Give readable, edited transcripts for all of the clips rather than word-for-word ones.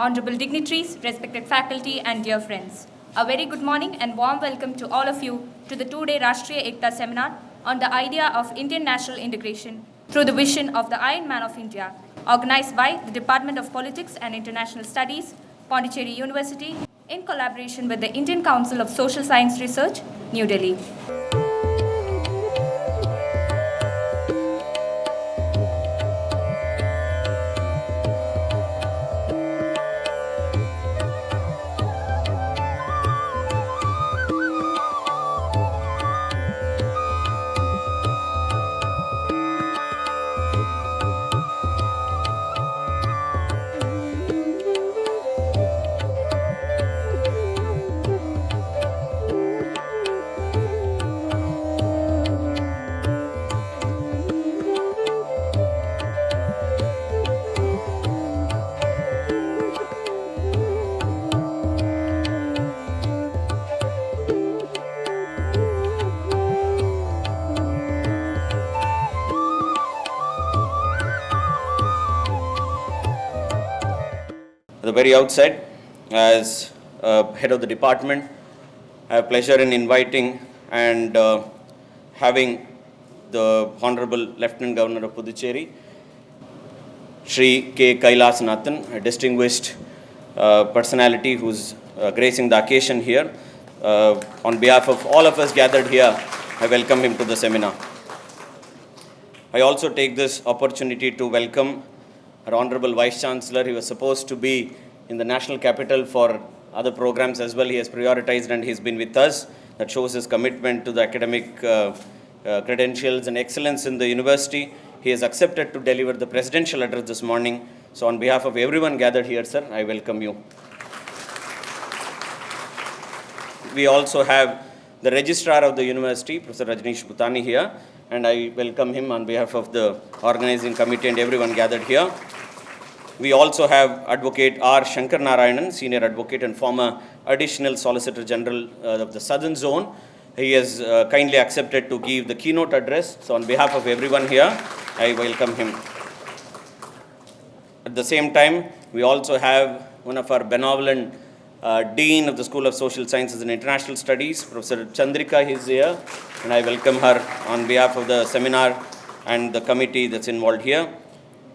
honorable dignitaries, respected faculty, and dear friends. A very good morning and warm welcome to all of you to the two-day Rashtriya Ekta seminar on the idea of Indian national integration through the vision of the Iron Man of India, organized by the Department of Politics and International Studies, Pondicherry University, in collaboration with the Indian Council of Social Science Research, New Delhi. At the very outset, as head of the department, I have pleasure in inviting and having the Honorable Lieutenant Governor of Pondicherry, Shri K. Kailasanathan, a distinguished personality who's gracing the occasion here. On behalf of all of us gathered here, I welcome him to the seminar. I also take this opportunity to welcome our Honorable Vice Chancellor. He was supposed to be in the national capital for other programs as well. He has prioritized and he's been with us. That shows his commitment to the academic credentials and excellence in the university. He has accepted to deliver the presidential address this morning. So on behalf of everyone gathered here, sir, I welcome you. We also have the registrar of the university, Professor Rajneesh Bhutani here, and I welcome him on behalf of the organizing committee and everyone gathered here. We also have Advocate R. Shankar Narayanan, Senior Advocate and former Additional Solicitor General of the Southern Zone. He has kindly accepted to give the keynote address. So on behalf of everyone here, I welcome him. At the same time, we also have one of our benevolent Dean of the School of Social Sciences and International Studies, Professor Chandrika, is here, and I welcome her on behalf of the seminar and the committee that's involved here.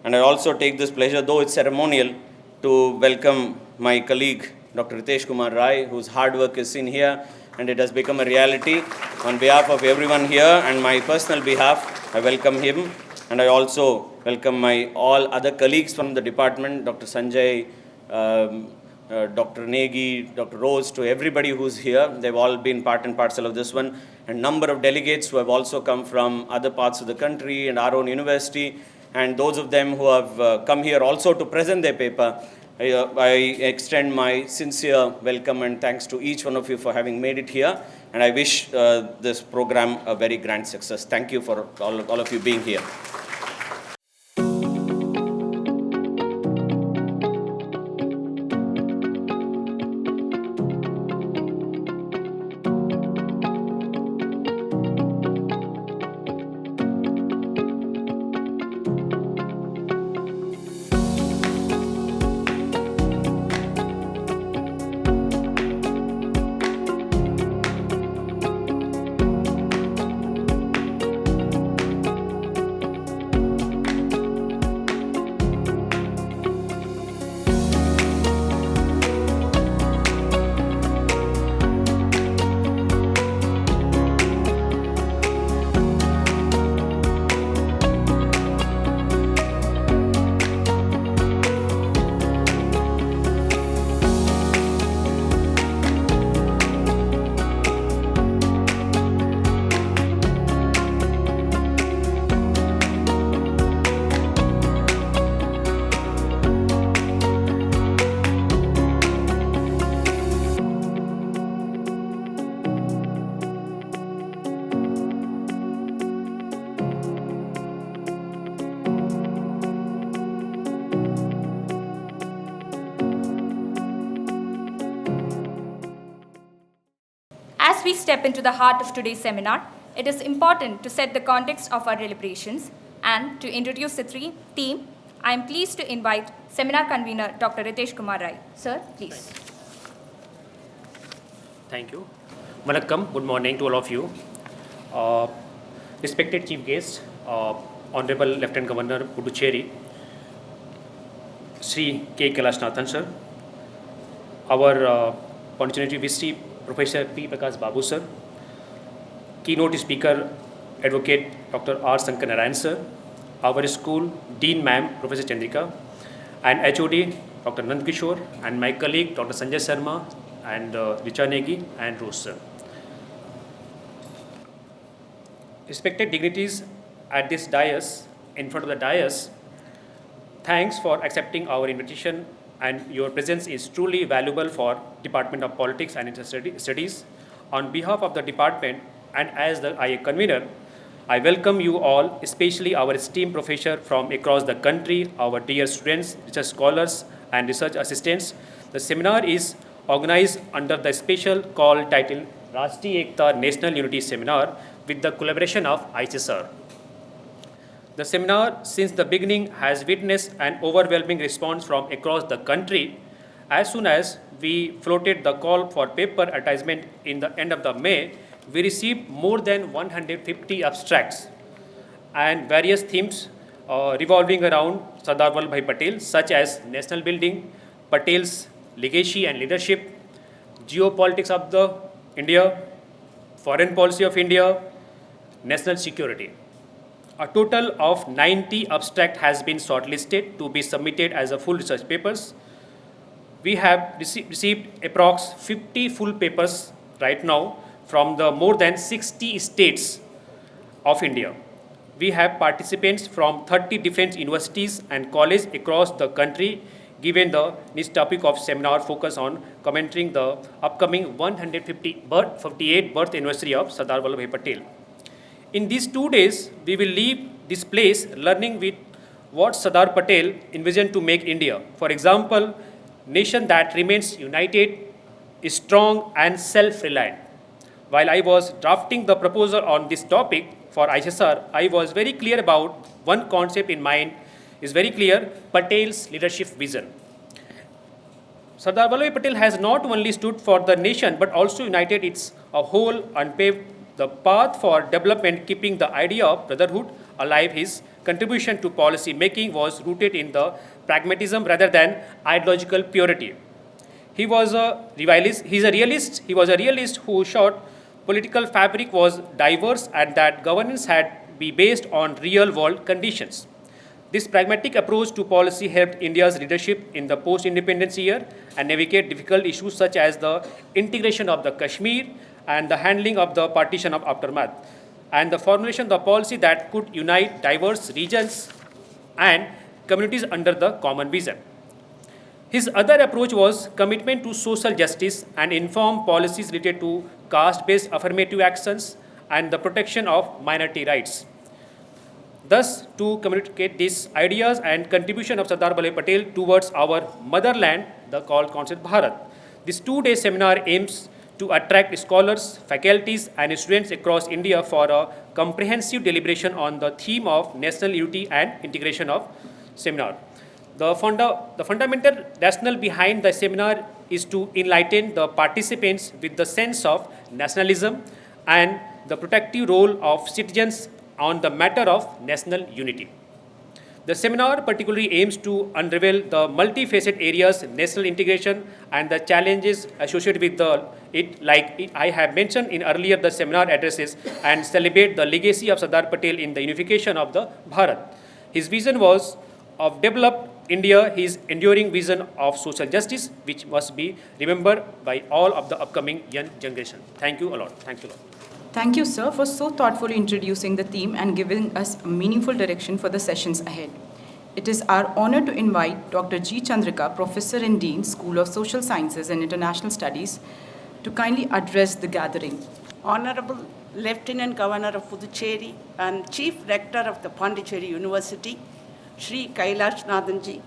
And I also take this pleasure, though it's ceremonial, to welcome my colleague, Dr. Ritesh Kumar Rai, whose hard work is seen here, and it has become a reality. On behalf of everyone here and my personal behalf, I welcome him, and I also welcome my all other colleagues from the department, Dr. Sanjay, Dr. Negi, Dr. Rose, to everybody who's here. They've all been part and parcel of this one. And number of delegates who have also come from other parts of the country and our own university. And those of them who have come here also to present their paper. I extend my sincere welcome and thanks to each one of you for having made it here. And I wish this program a very grand success. Thank you for all of you being here. As we step into the heart of today's seminar, it is important to set the context of our deliberations and to introduce the theme I am pleased to invite seminar convener Dr. Ritesh Kumar Rai. Sir, please. Thank you. Vanakkam, good morning to all of you. Uh, Respected Chief Guest, Honorable Lieutenant Governor Pondicherry, Sri K. Kailashnathan Sir, our Pondicherry VC Professor P. Prakash Babu Sir, Keynote Speaker Advocate Dr. R. Sankar Narayan Sir, our school Dean Ma'am Professor Chandrika, and HOD Dr. Nand Kishore, and my colleague Dr. Sanjay Sharma and Richa Negi and Rose Sir. Respected dignitaries at this dais, in front of the dais, thanks for accepting our invitation, and your presence is truly valuable for Department of Politics and International Studies. On behalf of the department and as the IA convener, I welcome you all, especially our esteemed professor from across the country, our dear students, research scholars, and research assistants. The seminar is organized under the special call titled Rashtriya Ekta National Unity Seminar with the collaboration of ICSSR. The seminar, since the beginning, has witnessed an overwhelming response from across the country. As soon as we floated the call for paper advertisement in the end of the May, we received more than 150 abstracts and various themes revolving around Sardar Vallabhbhai Patel, such as national building, Patel's legacy and leadership, geopolitics of the India, foreign policy of India, national security. A total of 90 abstracts has been shortlisted to be submitted as a full research papers. We have received approx 50 full papers right now from the more than 60 states of India. We have participants from 30 different universities and colleges across the country, given the niche topic of seminar focus on commenting the upcoming 158th birth anniversary of Sardar Vallabhbhai Patel. In these 2 days, we will leave this place learning with what Sardar Patel envisioned to make India. For example, nation that remains united, strong and self-reliant. While I was drafting the proposal on this topic for ICSSR, I was very clear about one concept in mind is very clear, Patel's leadership vision. Sardar Vallabhbhai Patel has not only stood for the nation but also united its a whole and paved the path for development, keeping the idea of brotherhood alive. His contribution to policy making was rooted in the pragmatism rather than ideological purity. He was a realist. He was a realist who showed political fabric was diverse and that governance had to be based on real-world conditions. This pragmatic approach to policy helped India's leadership in the post-independence year and navigate difficult issues such as the integration of the Kashmir and the handling of the partition of aftermath, and the formulation of the policy that could unite diverse regions and communities under the common vision. His other approach was commitment to social justice and informed policies related to caste-based affirmative actions and the protection of minority rights. Thus, to communicate these ideas and contribution of Sardar Vallabhbhai Patel towards our motherland, the called concept Bharat. This 2-day seminar aims to attract scholars, faculties, and students across India for a comprehensive deliberation on the theme of national unity and integration of seminar. The fundamental rationale behind the seminar is to enlighten the participants with the sense of nationalism and the protective role of citizens on the matter of national unity. The seminar particularly aims to unravel the multifaceted areas, national integration, and the challenges associated with I have mentioned in earlier the seminar addresses, and celebrate the legacy of Sardar Patel in the unification of the Bharat. His vision was of developed India, his enduring vision of social justice, which must be remembered by all of the upcoming young generation. Thank you a lot. Thank you a lot. Thank you, sir, for so thoughtfully introducing the theme and giving us a meaningful direction for the sessions ahead. It is our honor to invite Dr. G. Chandrika, Professor and Dean, School of Social Sciences and International Studies, to kindly address the gathering. Honorable Lieutenant Governor of Puducherry and Chief Rector of the Pondicherry University, Sri Kailashnathan Ji,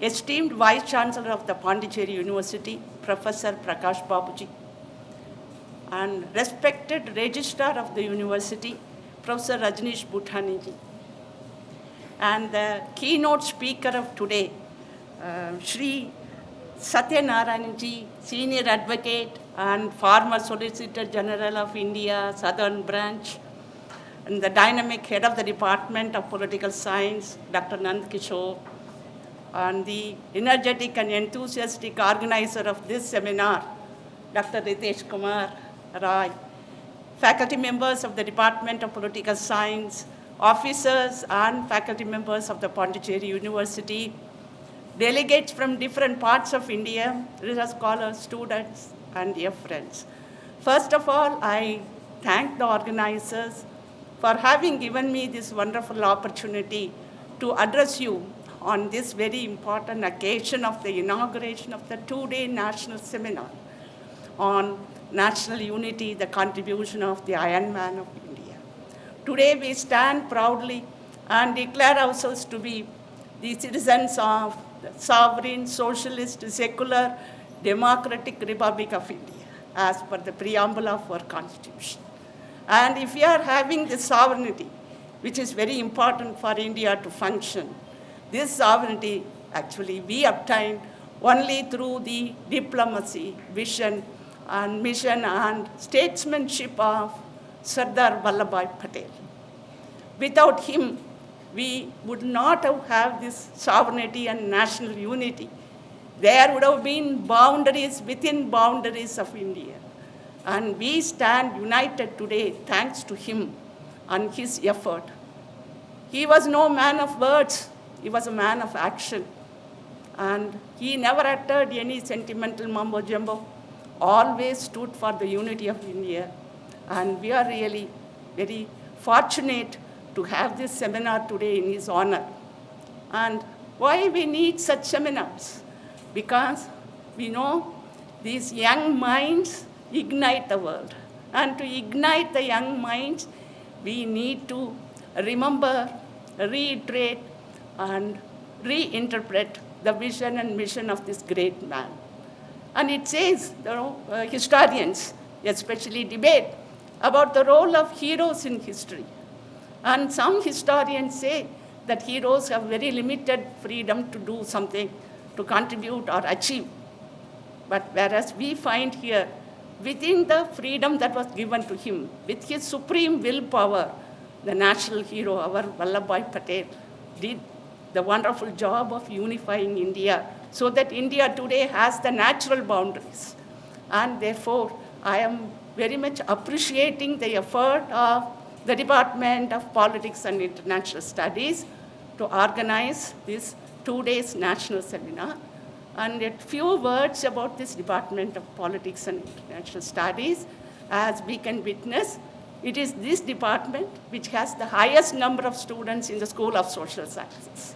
esteemed Vice Chancellor of the Pondicherry University, Professor Prakash Babu Ji, and respected Registrar of the University, Professor Rajneesh Bhuttani Ji, And the keynote speaker of today, Shri Satyanarayanji, Senior Advocate and former Solicitor General of India, Southern Branch, and the dynamic head of the Department of Political Science, Dr. Nand Kishore, and the energetic and enthusiastic organizer of this seminar, Dr. Ritesh Kumar Rai, faculty members of the Department of Political Science, officers and faculty members of the Pondicherry University, delegates from different parts of India, research scholars, students, and dear friends. First of all, I thank the organizers for having given me this wonderful opportunity to address you on this very important occasion of the inauguration of the two-day national seminar on national unity, the contribution of the Iron Man of India. Today we stand proudly and declare ourselves to be the citizens of the sovereign, socialist, secular, democratic Republic of India, as per the preamble of our Constitution. And if we are having this sovereignty, which is very important for India to function, this sovereignty actually we obtain only through the diplomacy, vision, and mission and statesmanship of Sardar Vallabhbhai Patel. Without him, we would not have this sovereignty and national unity. There would have been boundaries within boundaries of India. And we stand united today thanks to him and his effort. He was no man of words, he was a man of action. And he never uttered any sentimental mumbo jumbo, always stood for the unity of India. And we are really very fortunate to have this seminar today in his honor. And why we need such seminars? Because we know these young minds ignite the world. And to ignite the young minds, we need to remember, reiterate, and reinterpret the vision and mission of this great man. And it says, historians especially debate about the role of heroes in history. And some historians say that heroes have very limited freedom to do something, to contribute or achieve. But whereas we find here, within the freedom that was given to him, with his supreme willpower, the national hero, our Vallabhbhai Patel, did the wonderful job of unifying India so that India today has the natural boundaries. And therefore, I am very much appreciating the effort of the Department of Politics and International Studies to organize this 2 days national seminar. And a few words about this Department of Politics and International Studies. As we can witness, it is this department which has the highest number of students in the School of Social Sciences.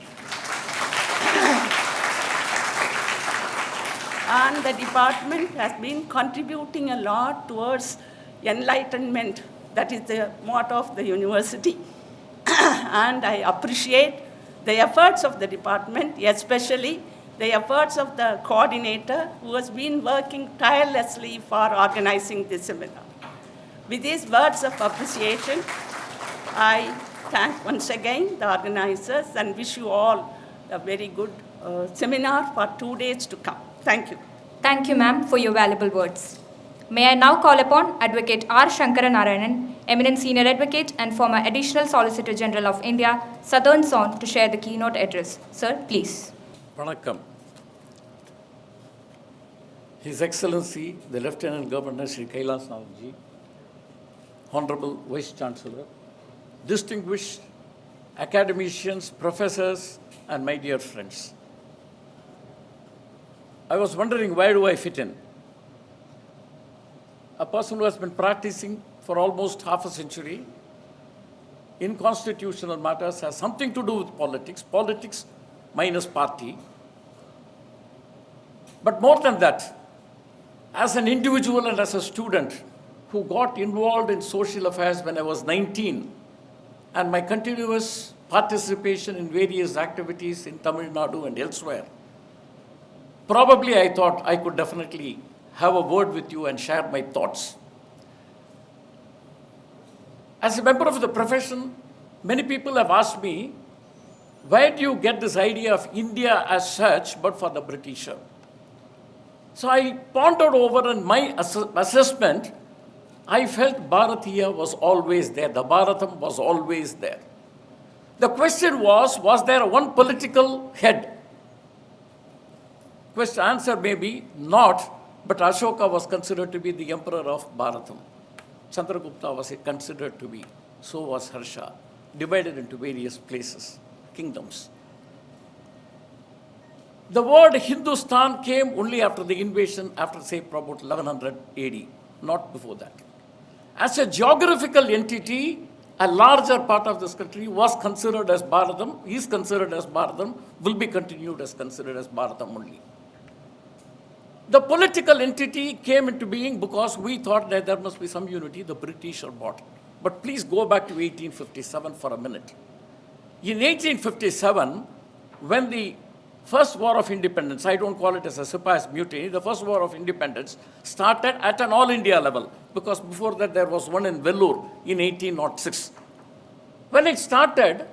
And the department has been contributing a lot towards enlightenment. That is the motto of the university. And I appreciate the efforts of the department, especially the efforts of the coordinator who has been working tirelessly for organizing this seminar. With these words of appreciation, I thank once again the organizers and wish you all a very good seminar for 2 days to come. Thank you. Thank you, ma'am, for your valuable words. May I now call upon Advocate R. Shankaranarayanan, eminent senior advocate and former Additional Solicitor General of India, Southern Zone, to share the keynote address. Sir, please. Vanakkam. His Excellency, the Lieutenant Governor, Sri Kailash Nathji, Honorable Vice Chancellor, distinguished academicians, professors, and my dear friends. I was wondering, where do I fit in? A person who has been practicing for almost half a century in constitutional matters has something to do with politics, politics minus party. But more than that, as an individual and as a student who got involved in social affairs when I was 19, and my continuous participation in various activities in Tamil Nadu and elsewhere, probably I thought I could definitely have a word with you and share my thoughts. As a member of the profession, many people have asked me where do you get this idea of India as such, but for the Britisher? So I pondered over in my assessment, I felt Bharatiya was always there. The Bharatam was always there. The question was there one political head? Answer may be not, but Ashoka was considered to be the emperor of Bharatam. Chandragupta was considered to be, so was Harsha, divided into various places, kingdoms. The word Hindustan came only after the invasion, after say about 1100 AD, not before that. As a geographical entity, a larger part of this country was considered as Bharatam, is considered as Bharatam, will be continued as considered as Bharatam only. The political entity came into being because we thought that there must be some unity, the British are bought. But please go back to 1857 for a minute. In 1857, when the First War of Independence, I don't call it as a Sepoys mutiny, the First War of Independence started at an all India level, because before that there was one in Vellore in 1806. When it started,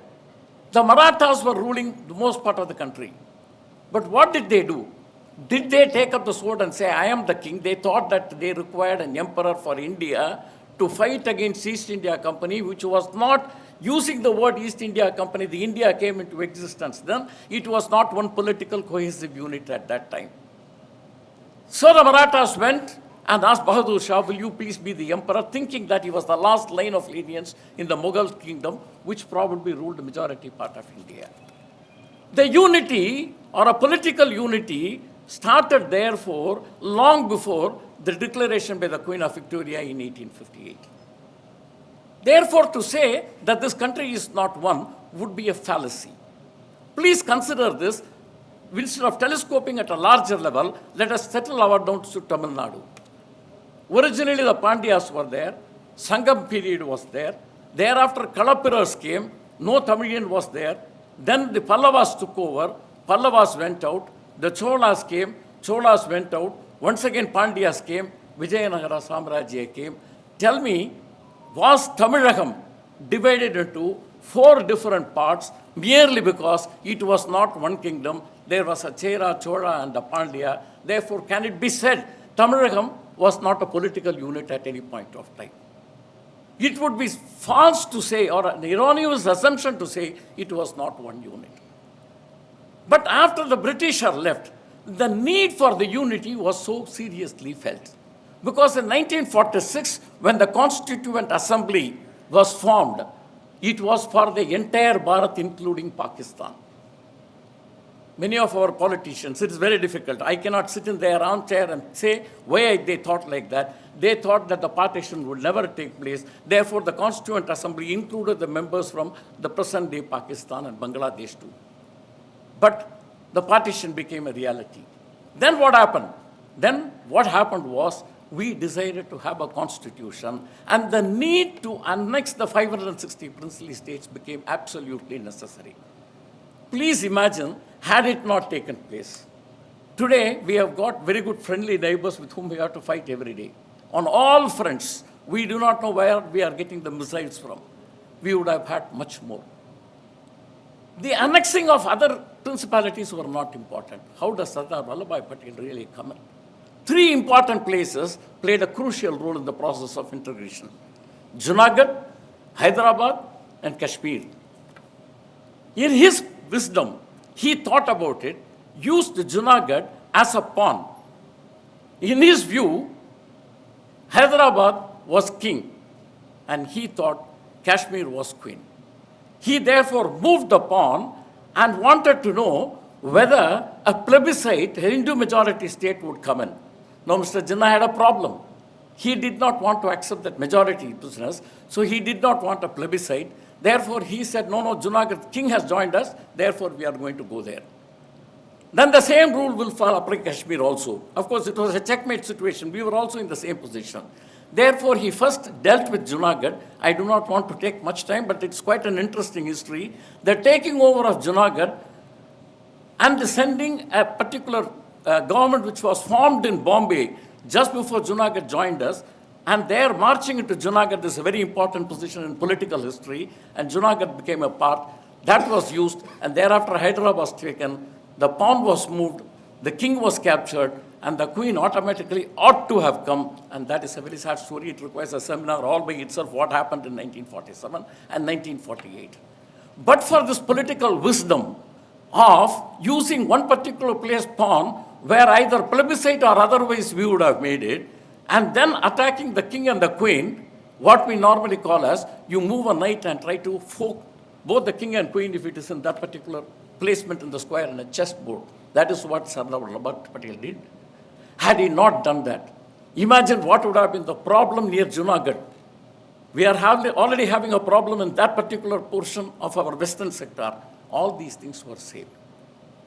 the Marathas were ruling the most part of the country. But what did they do? Did they take up the sword and say, I am the king? They thought that they required an emperor for India to fight against East India Company, which was not using the word East India Company. The India came into existence then. It was not one political cohesive unit at that time. So the Marathas went and asked Bahadur Shah, will you please be the emperor, thinking that he was the last line of lineage in the Mughal kingdom, which probably ruled the majority part of India. The unity, or a political unity, started therefore long before the declaration by the Queen of Victoria in 1858. Therefore, to say that this country is not one would be a fallacy. Please consider this. Instead of telescoping at a larger level, let us settle our down to Tamil Nadu. Originally, the Pandyas were there. Sangam period was there. Thereafter, Kalappiras came. No Tamilian was there. Then the Pallavas took over. Pallavas went out. The Cholas came. Cholas went out. Once again, Pandyas came. Vijayanagara Samrajya came. Tell me, was Tamilagam divided into 4 different parts merely because it was not one kingdom? There was a Chera, Chola, and a Pandya. Therefore, can it be said Tamilagam was not a political unit at any point of time? It would be false to say, or an erroneous assumption to say, it was not one unit. But after the British are left, the need for the unity was so seriously felt. Because in 1946, when the Constituent Assembly was formed, it was for the entire Bharat, including Pakistan. Many of our politicians, it is very difficult. I cannot sit in their armchair and say why they thought like that. They thought that the partition would never take place. Therefore, the Constituent Assembly included the members from the present-day Pakistan and Bangladesh too. But the partition became a reality. Then what happened? Then what happened was we decided to have a constitution, and the need to annex the 560 princely states became absolutely necessary. Please imagine, had it not taken place. Today, we have got very good friendly neighbors with whom we have to fight every day. On all fronts, we do not know where we are getting the missiles from. We would have had much more. The annexing of other principalities were not important. How does Sardar Vallabhbhai Patel really come in? 3 important places played a crucial role in the process of integration: Junagadh, Hyderabad, and Kashmir. In his wisdom, he thought about it, used Junagadh as a pawn. In his view, Hyderabad was king, and he thought Kashmir was queen. He therefore moved the pawn and wanted to know whether a plebiscite, a Hindu majority state, would come in. Now, Mr. Jinnah had a problem. He did not want to accept that majority business, so he did not want a plebiscite. Therefore, he said, no, Junagadh king has joined us, therefore we are going to go there. Then the same rule will fall upon Kashmir also. Of course, it was a checkmate situation. We were also in the same position. Therefore, he first dealt with Junagadh. I do not want to take much time, but it's quite an interesting history. The taking over of Junagadh and sending a particular government which was formed in Bombay just before Junagadh joined us, and there marching into Junagadh is a very important position in political history, and Junagadh became a part. That was used, and thereafter Hyderabad was taken, the pawn was moved, the king was captured, and the queen automatically ought to have come, and that is a very sad story. It requires a seminar all by itself, what happened in 1947 and 1948. But for this political wisdom of using one particular place pawn, where either plebiscite or otherwise we would have made it, and then attacking the king and the queen, what we normally call as, you move a knight and try to fork both the king and queen if it is in that particular placement in the square in a chessboard. That is what Sardar Vallabhbhai Patel did. Had he not done that, imagine what would have been the problem near Junagadh. We are already having a problem in that particular portion of our western sector. All these things were saved.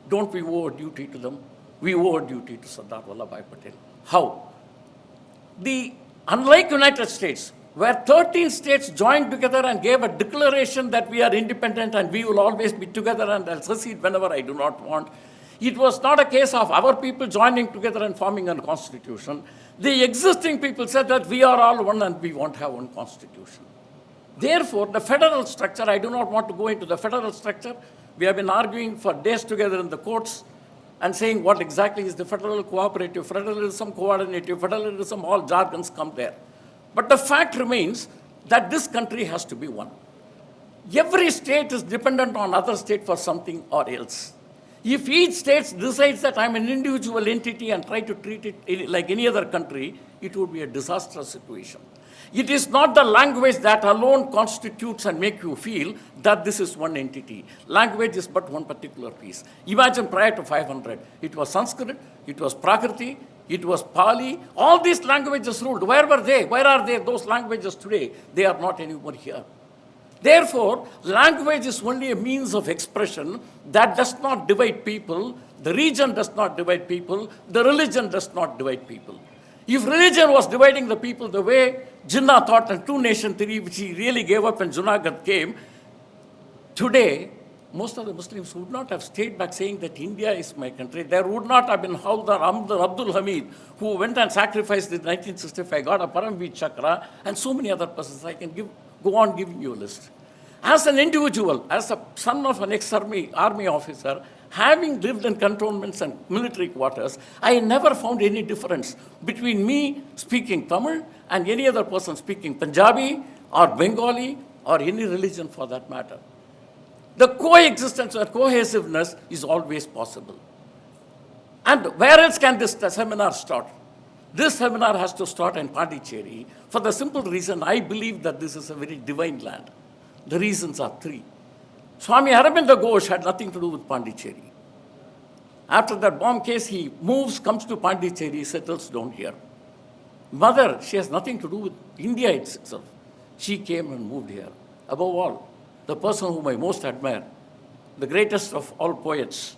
Don't we owe a duty to them? We owe a duty to Sardar Vallabhbhai Patel. How? Unlike United States, where 13 states joined together and gave a declaration that we are independent and we will always be together and I'll secede whenever I do not want, it was not a case of our people joining together and forming a constitution. The existing people said that we are all one and we won't have one constitution. Therefore, the federal structure, I do not want to go into the federal structure. We have been arguing for days together in the courts and saying what exactly is the federal, cooperative, federalism, coordinative, federalism, all jargons come there. But the fact remains that this country has to be one. Every state is dependent on other state for something or else. If each state decides that I'm an individual entity and try to treat it like any other country, it would be a disastrous situation. It is not the language that alone constitutes and make you feel that this is one entity. Language is but one particular piece. Imagine prior to 500, it was Sanskrit, it was Prakriti, it was Pali. All these languages ruled. Where were they? Where are they? Those languages today, they are not anymore here. Therefore, language is only a means of expression that does not divide people. The region does not divide people. The religion does not divide people. If religion was dividing the people the way Jinnah thought and two-nation theory, which he really gave up when Junagadh came, today, most of the Muslims would not have stayed back saying that India is my country. There would not have been Hawdar Abdul Hamid, who went and sacrificed in 1965, got a Paramveer Chakra, and so many other persons. I can go on giving you a list. As an individual, as a son of an ex-army officer, having lived in cantonments and military quarters, I never found any difference between me speaking Tamil and any other person speaking Punjabi or Bengali or any religion for that matter. The coexistence or cohesiveness is always possible. And where else can this seminar start? This seminar has to start in Pondicherry for the simple reason I believe that this is a very divine land. The reasons are three. Swami Aurobindo Ghosh had nothing to do with Pondicherry. After that bomb case, he moves, comes to Pondicherry, settles down here. Mother, she has nothing to do with India itself. She came and moved here. Above all, the person whom I most admire, the greatest of all poets,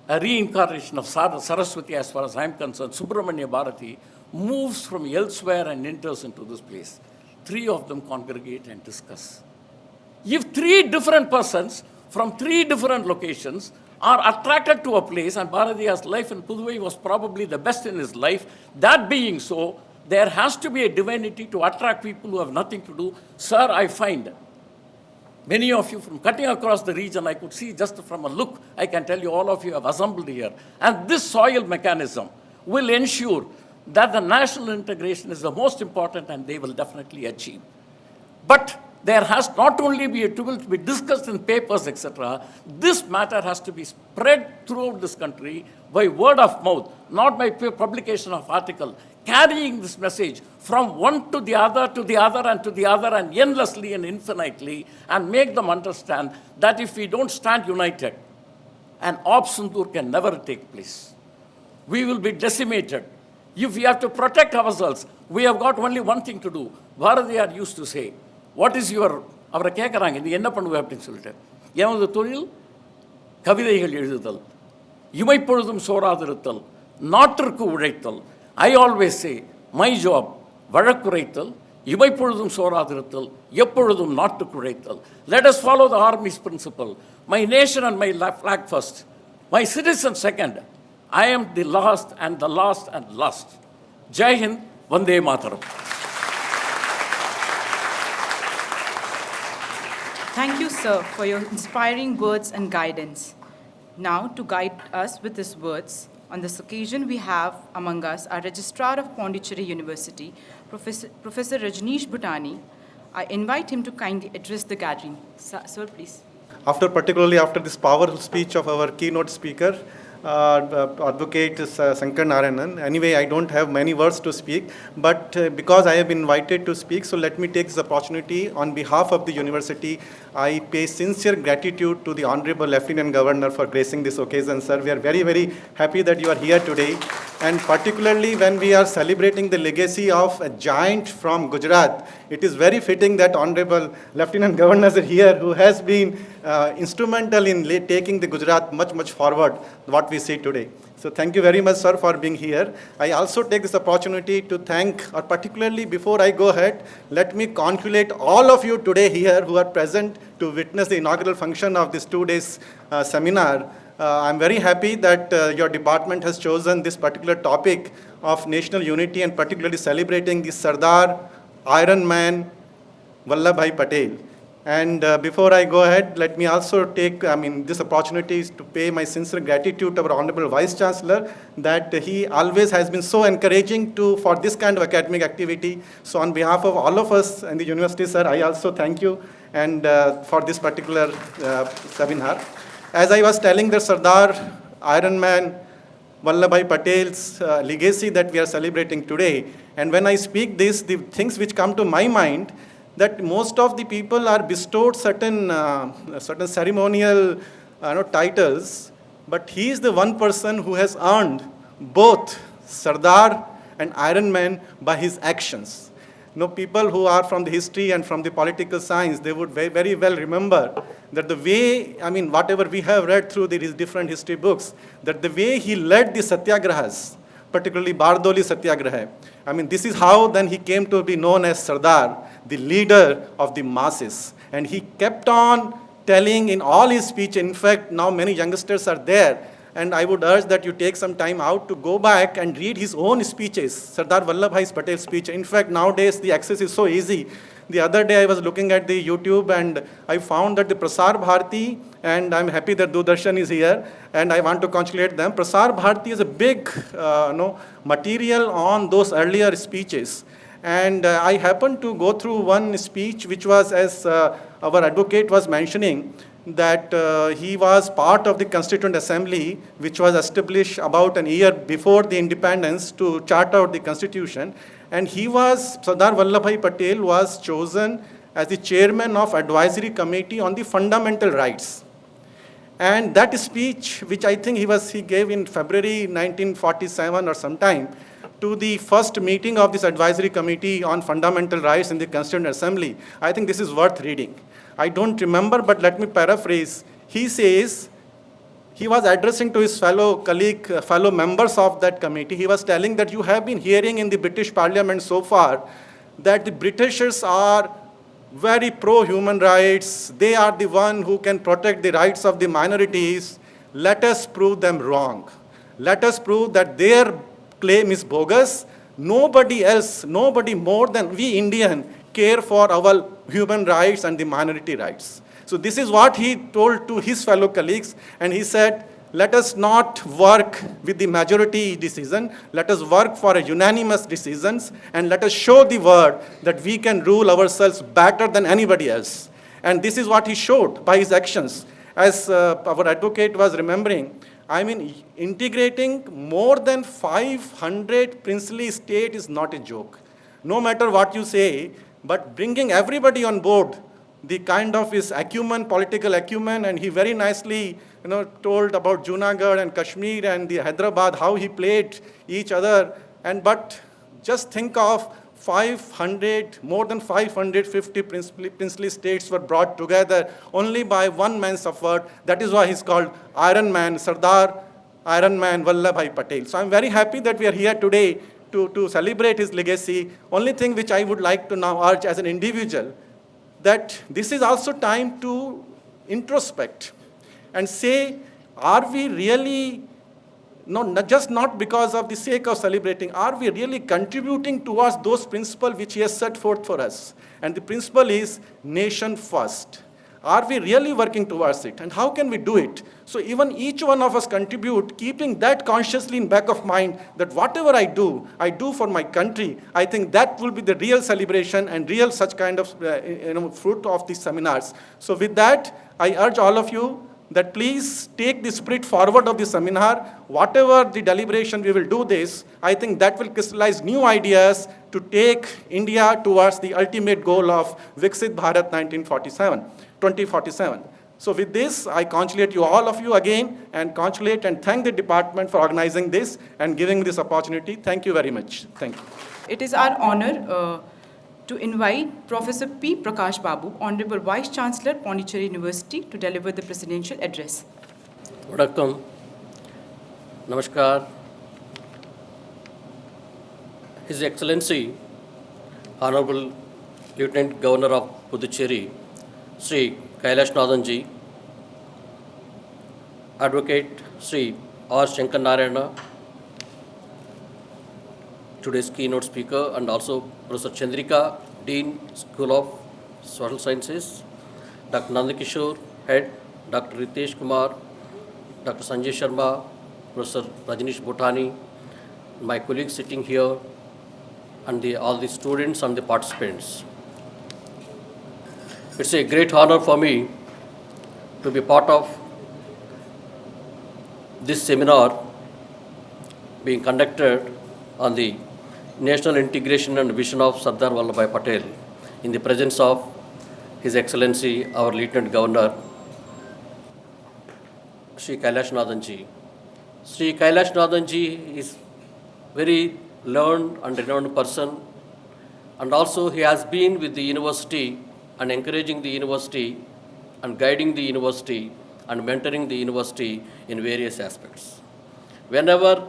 a reincarnation of Saraswati as far as I am concerned, Subramanya Bharati, moves from elsewhere and enters into this place. Three of them congregate and discuss. If three different persons from three different locations are attracted to a place, and Bharatiya's life in Puduvai was probably the best in his life, that being so, there has to be a divinity to attract people who have nothing to do. Sir, I find many of you from cutting across the region, I could see just from a look, I can tell you all of you have assembled here. And this soil mechanism will ensure that the national integration is the most important and they will definitely achieve. But there has not only to be discussed in papers, etc. This matter has to be spread throughout this country by word of mouth, not by publication of article, carrying this message from one to the other, to the other, and to the other, and endlessly and infinitely, and make them understand that if we don't stand united, an Op Sindoor can never take place. We will be decimated. If we have to protect ourselves, we have got only one thing to do. Bharatiyar used to say, what is your, அவரை கேட்குறாங்க நீ என்ன பண்ணுவ அப்படின்னு சொல்லிட்டு, எனது தொழில் கவிதைகள் எழுதுதல், இமைப்பொழுதும் சோராதிருத்தல், நாட்டிற்கு உழைத்தல். I always say, my job, வழக்குரைத்தல், இமைப்பொழுதும் சோராதிருத்தல், எப்பொழுதும் நாட்டுக்கு உழைத்தல். Let us follow the army's principle. My nation and my flag first. My citizen second. I am the last and the last and last. Jai Hind, Vande Mataram. Thank you, sir, for your inspiring words and guidance. Now, to guide us with his words, on this occasion we have among us our Registrar of Pondicherry University, Professor Rajneesh Bhutani. I invite him to kindly address the gathering. Sir, please. Particularly after this powerful speech of our keynote speaker, Advocate Sankar Narayanan. Anyway, I don't have many words to speak, but because I have been invited to speak, so let me take this opportunity. On behalf of the university, I pay sincere gratitude to the Honorable Lieutenant Governor for gracing this occasion. Sir, we are very, very happy that you are here today. And particularly when we are celebrating the legacy of a giant from Gujarat, it is very fitting that Honorable Lieutenant Governor is here, who has been instrumental in taking the Gujarat much, much forward, what we see today. So thank you very much, sir, for being here. I also take this opportunity to thank, or particularly before I go ahead, let me congratulate all of you today here who are present to witness the inaugural function of this 2 days seminar. I'm very happy that your department has chosen this particular topic of national unity and particularly celebrating the Sardar, Iron Man, Vallabhbhai Patel. And before I go ahead, let me also take this opportunity to pay my sincere gratitude to our Honorable Vice Chancellor that he always has been so encouraging for this kind of academic activity. So on behalf of all of us in the university, sir, I also thank you and for this particular seminar. As I was telling the Sardar, Iron Man, Vallabhbhai Patel's legacy that we are celebrating today, and when I speak this, the things which come to my mind, that most of the people are bestowed certain ceremonial titles, but he is the one person who has earned both Sardar and Iron Man by his actions. People who are from the history and from the political science, they would very well remember that the way, whatever we have read through these different history books, that the way he led the satyagrahas, particularly Bardoli Satyagraha. This is how then he came to be known as Sardar, the leader of the masses. And he kept on telling in all his speech, in fact, now many youngsters are there, and I would urge that you take some time out to go back and read his own speeches, Sardar Vallabhbhai Patel's speech. In fact, nowadays the access is so easy. The other day I was looking at the YouTube and I found that the Prasar Bharati, and I'm happy that Doordarshan is here, and I want to congratulate them. Prasar Bharati is a big material on those earlier speeches. And I happened to go through one speech which was, as our advocate was mentioning, that he was part of the Constituent Assembly, which was established about a year before the independence to chart out the constitution. And Sardar Vallabhbhai Patel was chosen as the chairman of Advisory Committee on the Fundamental Rights. And that speech, which I think he gave in February 1947 or sometime, to the first meeting of this Advisory Committee on Fundamental Rights in the Constituent Assembly, I think this is worth reading. I don't remember, but let me paraphrase. He says, he was addressing to his fellow members of that committee. He was telling that you have been hearing in the British Parliament so far that the Britishers are very pro-human rights. They are the one who can protect the rights of the minorities. Let us prove them wrong. Let us prove that their claim is bogus. Nobody else, nobody more than we Indian care for our human rights and the minority rights. So this is what he told to his fellow colleagues, and he said, let us not work with the majority decision, let us work for a unanimous decisions, and let us show the world that we can rule ourselves better than anybody else. And this is what he showed by his actions. As our advocate was remembering, integrating more than 500 princely states is not a joke. No matter what you say, but bringing everybody on board, the kind of his acumen, political acumen, and he very nicely told about Junagadh and Kashmir and the Hyderabad, how he played each other. But just think of more than 550 princely states were brought together only by one man's effort. That is why he's called Iron Man, Sardar Iron Man Vallabhbhai Patel. So I'm very happy that we are here today to celebrate his legacy. Only thing which I would like to now urge as an individual, that this is also time to introspect and say, are we really, not because of the sake of celebrating, are we really contributing towards those principles which he has set forth for us? And the principle is nation first. Are we really working towards it? And how can we do it? So even each one of us contribute, keeping that consciously in back of mind that whatever I do for my country. I think that will be the real celebration and real such kind of fruit of these seminars. So with that, I urge all of you that please take the spirit forward of the seminar. Whatever the deliberation we will do this, I think that will crystallize new ideas to take India towards the ultimate goal of Viksit Bharat 2047. So with this, I congratulate you all of you again and congratulate and thank the department for organizing this and giving me this opportunity. Thank you very much. Thank you. It is our honor to invite Professor P. Prakash Babu, Honorable Vice Chancellor, Pondicherry University, to deliver the presidential address. Vanakkam, Namaskar. His Excellency, Honorable Lieutenant Governor of Puducherry, Sri Kailash Nathanji, Advocate Sri R. Shankar Narayana, today's keynote speaker, and also Professor Chandrika, Dean, School of Social Sciences, Dr. Nandakishore, Head, Dr. Ritesh Kumar, Dr. Sanjay Sharma, Professor Rajnish Bhotani, my colleagues sitting here, and all the students and the participants. It's a great honor for me to be part of this seminar being conducted on the national integration and vision of Sardar Vallabhbhai Patel in the presence of His Excellency, our Lieutenant Governor, Sri Kailash Nathanji. Sri Kailash Nathanji is very learned and renowned person, and also he has been with the university and encouraging the university and guiding the university and mentoring the university in various aspects. Whenever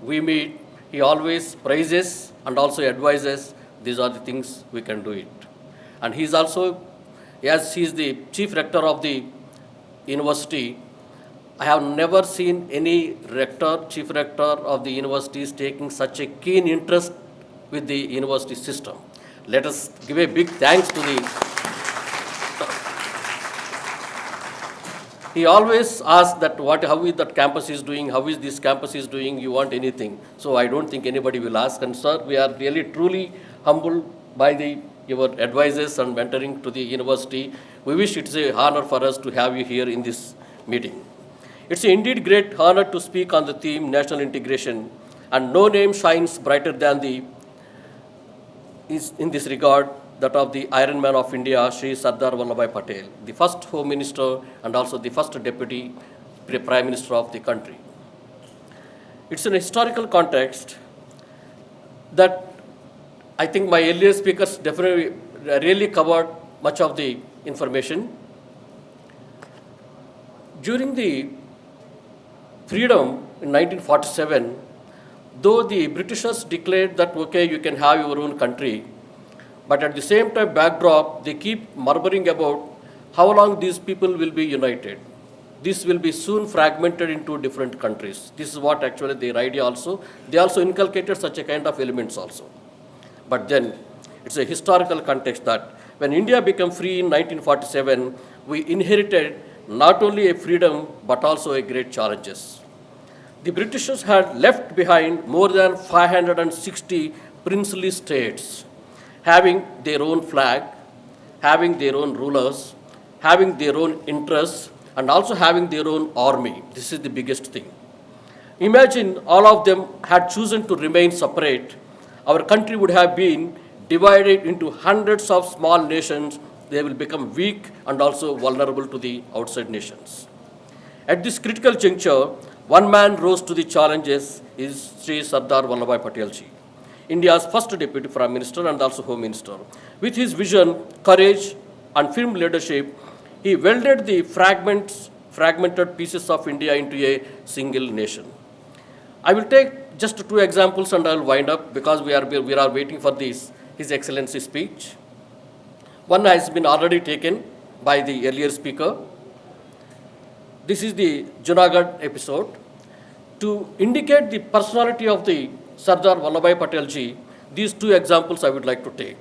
we meet, he always praises and also advises, these are the things we can do it. And he is also, as he is the chief rector of the university, I have never seen any rector, chief rector of the universities taking such a keen interest with the university system. Let us give a big thanks to the. He always asks that how is that campus is doing, how is this campus is doing, you want anything. So I don't think anybody will ask. And sir, we are really truly humbled by your advices and mentoring to the university. We wish it's an honor for us to have you here in this meeting. It's indeed great honor to speak on the theme national integration, and no name shines brighter than in this regard, that of the Iron Man of India, Sri Sardar Vallabhbhai Patel, the first Home Minister and also the first Deputy Prime Minister of the country. It's an historical context that I think my earlier speakers definitely really covered much of the information. During the freedom in 1947, though the Britishers declared that, okay, you can have your own country, but at the same time, backdrop, they keep murmuring about how long these people will be united. This will be soon fragmented into different countries. This is what actually their idea also. They also inculcated such a kind of elements also. But then, it's a historical context that when India became free in 1947, we inherited not only a freedom, but also a great challenges. The Britishers had left behind more than 560 princely states, having their own flag, having their own rulers, having their own interests, and also having their own army. This is the biggest thing. Imagine all of them had chosen to remain separate. Our country would have been divided into hundreds of small nations. They will become weak and also vulnerable to the outside nations. At this critical juncture, one man rose to the challenges, is Sri Sardar Vallabhbhai Patel ji, India's first Deputy Prime Minister and also Home Minister. With his vision, courage, and firm leadership, he welded the fragmented pieces of India into a single nation. I will take just two examples and I will wind up because we are waiting for His Excellency speech. One has been already taken by the earlier speaker. This is the Junagadh episode. To indicate the personality of the Sardar Vallabhbhai Patel ji, these two examples I would like to take.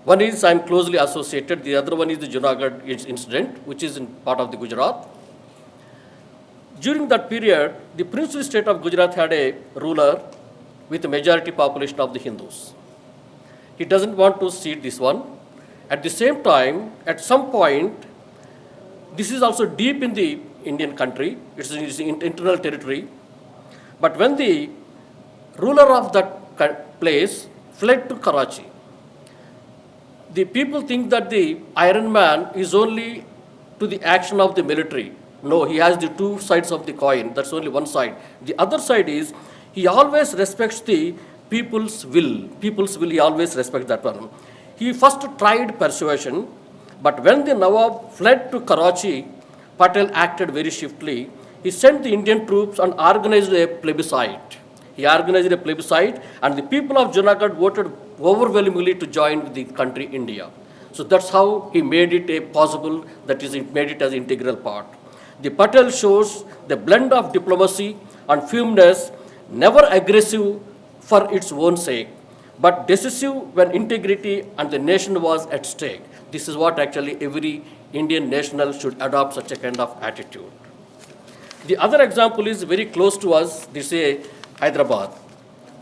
One is I'm closely associated, the other one is the Junagadh incident, which is in part of the Gujarat. During that period, the princely state of Gujarat had a ruler with a majority population of the Hindus. He doesn't want to cede this one. At the same time, at some point, this is also deep in the Indian country, it's in internal territory. But when the ruler of that place fled to Karachi, the people think that the Iron Man is only to the action of the military. No, he has the two sides of the coin. That's only one side. The other side is he always respects the people's will. People's will, he always respects that one. He first tried persuasion, but when the Nawab fled to Karachi, Patel acted very swiftly. He sent the Indian troops and organized a plebiscite. He organized a plebiscite, and the people of Junagadh voted overwhelmingly to join the country India. So that's how he made it a possible, that is, he made it as an integral part. The Patel shows the blend of diplomacy and firmness, never aggressive for its own sake, but decisive when integrity and the nation was at stake. This is what actually every Indian national should adopt, such a kind of attitude. The other example is very close to us, this is Hyderabad,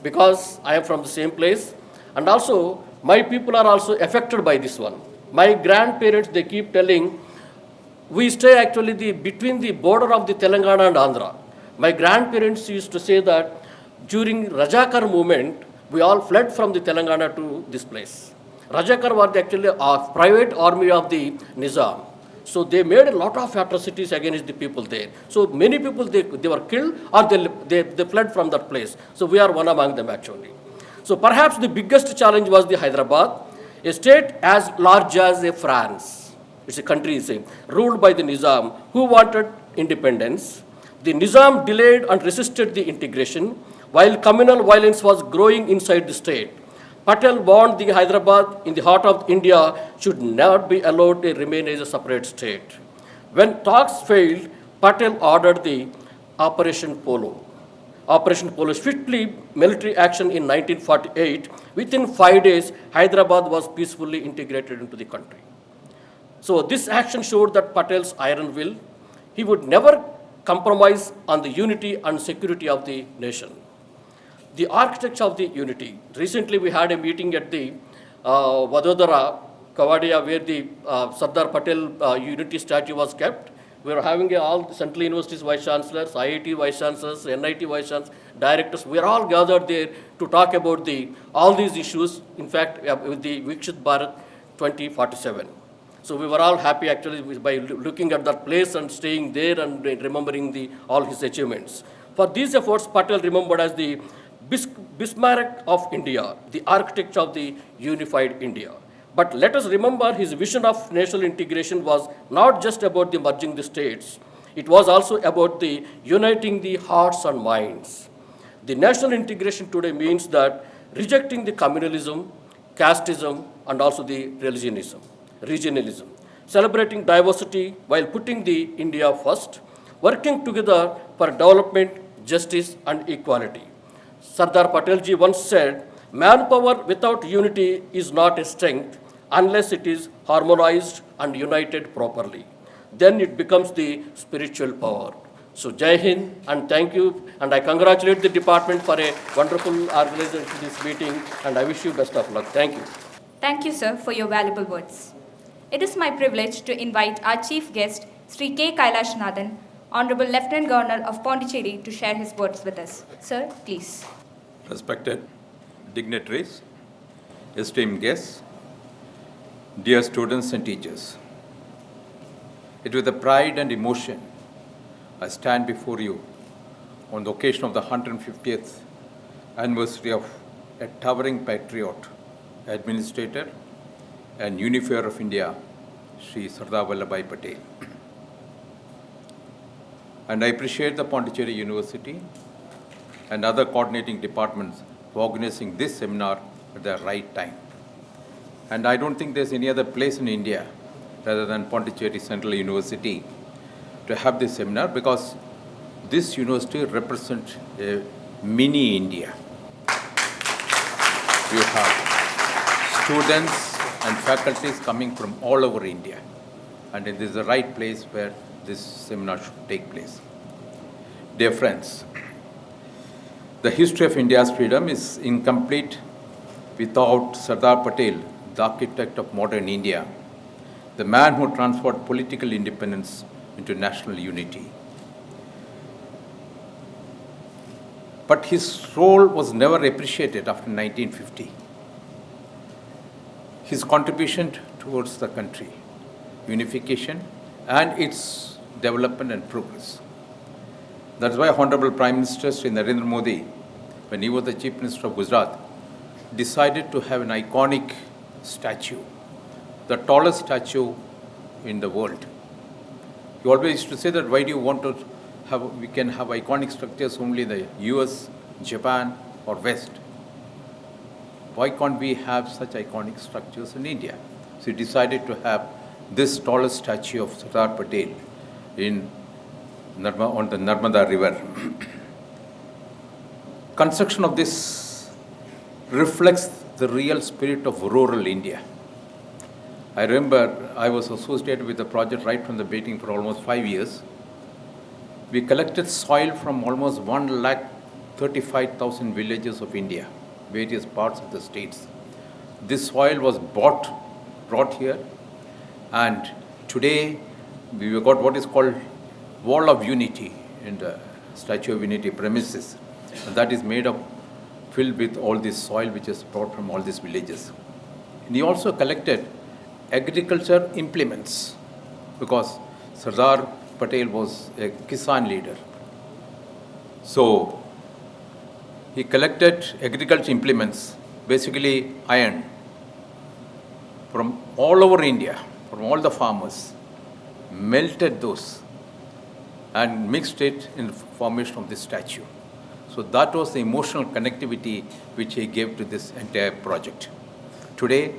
because I am from the same place, and also my people are also affected by this one. My grandparents, they keep telling, we stay actually between the border of the Telangana and Andhra. My grandparents used to say that during Rajakar movement, we all fled from the Telangana to this place. Rajakar was actually a private army of the Nizam. So they made a lot of atrocities against the people there. So many people, they were killed or they fled from that place. So we are one among them actually. So perhaps the biggest challenge was the Hyderabad, a state as large as France. It's a country, ruled by the Nizam, who wanted independence. The Nizam delayed and resisted the integration, while communal violence was growing inside the state. Patel warned the Hyderabad in the heart of India should not be allowed to remain as a separate state. When talks failed, Patel ordered the Operation Polo. Operation Polo, swiftly military action in 1948. Within 5 days, Hyderabad was peacefully integrated into the country. So this action showed that Patel's iron will. He would never compromise on the unity and security of the nation. The architecture of the unity. Recently, we had a meeting at the Vadodara, Kavadia, where the Sardar Patel unity statue was kept. We were having all Central Universities Vice Chancellors, IIT Vice Chancellors, NIT Vice Chancellors, directors. We are all gathered there to talk about all these issues, in fact, with the Viksit Bharat 2047. So we were all happy actually by looking at that place and staying there and remembering all his achievements. For these efforts, Patel remembered as the Bismarck of India, the architect of the unified India. But let us remember his vision of national integration was not just about the merging the states. It was also about the uniting the hearts and minds. The national integration today means that rejecting the communalism, casteism, and also the regionalism, celebrating diversity while putting the India first, working together for development, justice, and equality. Sardar Patelji once said, manpower without unity is not a strength unless it is harmonized and united properly. Then it becomes the spiritual power. So Jai Hind and thank you, and I congratulate the department for a wonderful organization of this meeting, and I wish you best of luck. Thank you. Thank you, sir, for your valuable words. It is my privilege to invite our chief guest, Sri K. Kailashanathan, Honorable Lieutenant Governor of Pondicherry, to share his words with us. Sir, please. Respected dignitaries, esteemed guests, dear students and teachers, it is with a pride and emotion I stand before you on the occasion of the 150th anniversary of a towering patriot, administrator, and unifier of India, Sri Sardar Vallabhbhai Patel. And I appreciate the Pondicherry University and other coordinating departments for organizing this seminar at the right time. And I don't think there's any other place in India rather than Pondicherry Central University to have this seminar, because this university represents a mini India. We have students and faculties coming from all over India. And it is the right place where this seminar should take place. Dear friends, the history of India's freedom is incomplete without Sardar Patel, the architect of modern India, the man who transformed political independence into national unity. But his role was never appreciated after 1950. His contribution towards the country, unification, and its development and progress. That's why Honorable Prime Minister Sri Narendra Modi, when he was the Chief Minister of Gujarat, decided to have an iconic statue, the tallest statue in the world. He always used to say that why do you want to have, we can have iconic structures only in the US, Japan, or West. Why can't we have such iconic structures in India? So he decided to have this tallest statue of Sardar Patel on the Narmada River. Construction of this reflects the real spirit of rural India. I remember I was associated with the project right from the beginning for almost 5 years. We collected soil from almost 135,000 villages of India, various parts of the states. This soil was brought here, and today we have got what is called Wall of Unity in the Statue of Unity premises. And that is made up, filled with all this soil which is brought from all these villages. And he also collected agriculture implements because Sardar Patel was a Kisan leader. So he collected agriculture implements, basically iron, from all over India, from all the farmers, melted those and mixed it in the formation of this statue. So that was the emotional connectivity which he gave to this entire project. Today,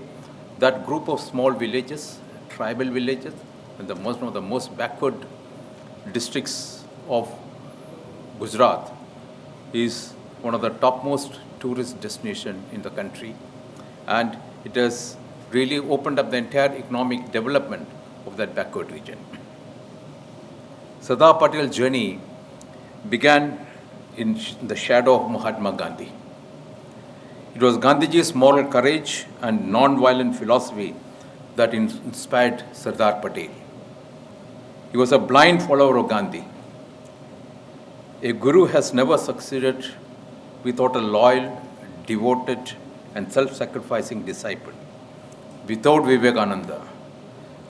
that group of small villages, tribal villages, and one of the most backward districts of Gujarat is one of the topmost tourist destinations in the country. And it has really opened up the entire economic development of that backward region. Sardar Patel's journey began in the shadow of Mahatma Gandhi. It was Gandhiji's moral courage and non-violent philosophy that inspired Sardar Patel. He was a blind follower of Gandhi. A guru has never succeeded without a loyal, devoted, and self-sacrificing disciple. Without Vivekananda,